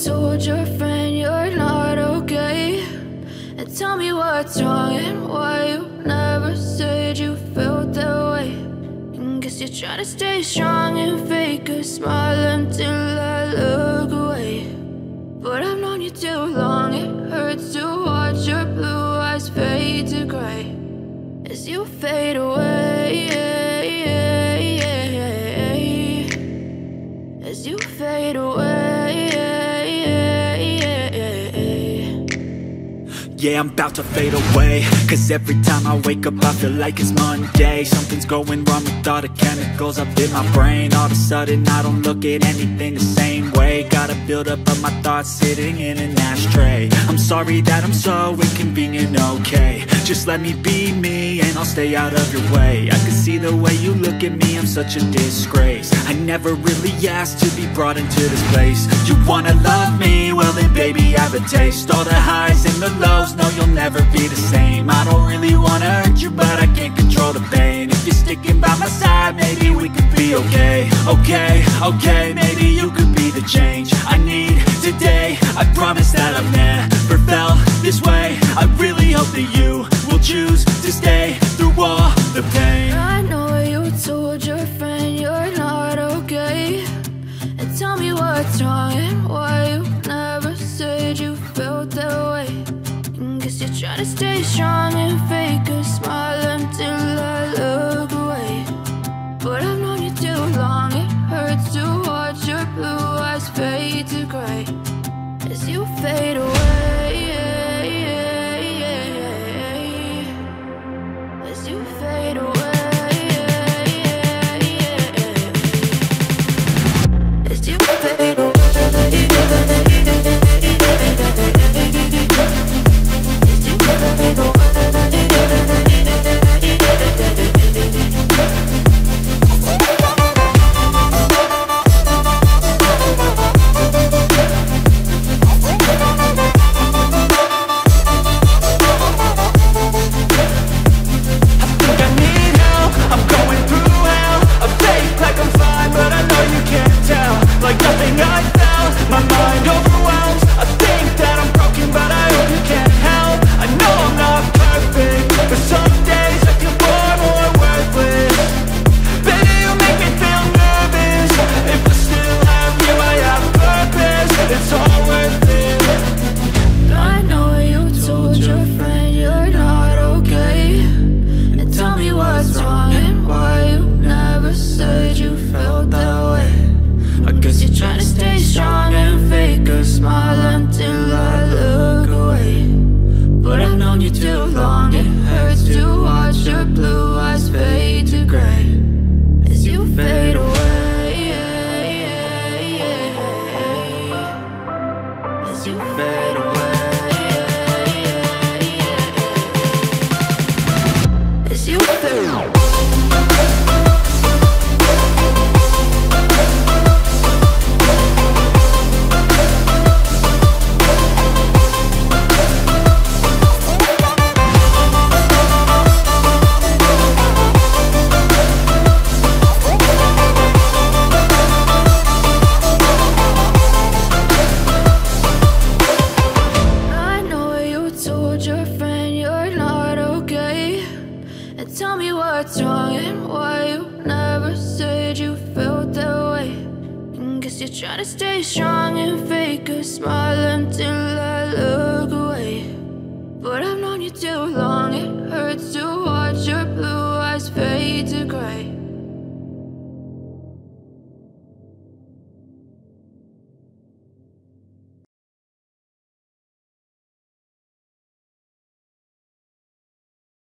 told your friend you're not okay, and tell me what's wrong and why you never said you felt that way. And guess you're trying to stay strong and fake a smile until I look away. But I've known you too long, it hurts to watch your blue eyes fade to gray as you fade away, as you fade away. Yeah, I'm about to fade away, cause every time I wake up I feel like it's Monday. Something's going wrong with all the chemicals up in my brain. All of a sudden I don't look at anything the same way. Gotta build up of my thoughts sitting in an ashtray. I'm sorry that I'm so inconvenient, okay. Just let me be me and I'll stay out of your way. I can see the way you look at me, I'm such a disgrace. I never really asked to be brought into this place. You wanna love me? Well then baby have a taste. All the highs and the lows, no you'll never be the same. I don't really wanna hurt you but I can't control the pain. If you're sticking by my side maybe we could be okay. Okay, maybe you could be the change I need today. I promise that I've never felt this way. I really hope that you will choose to stay through all the pain. I know you told your friend you're not okay, and tell me what's wrong and why you never said you felt that way. And guess you're trying to stay strong and fake a smile until I look away. But I've known you too long, it hurts to watch your blue eyes fade to gray as you fade away, as you fade away, as you fade away. Tell me what's wrong and why you never said you felt that way. And guess you're trying to stay strong and fake a smile until I look away. But I've known you too long.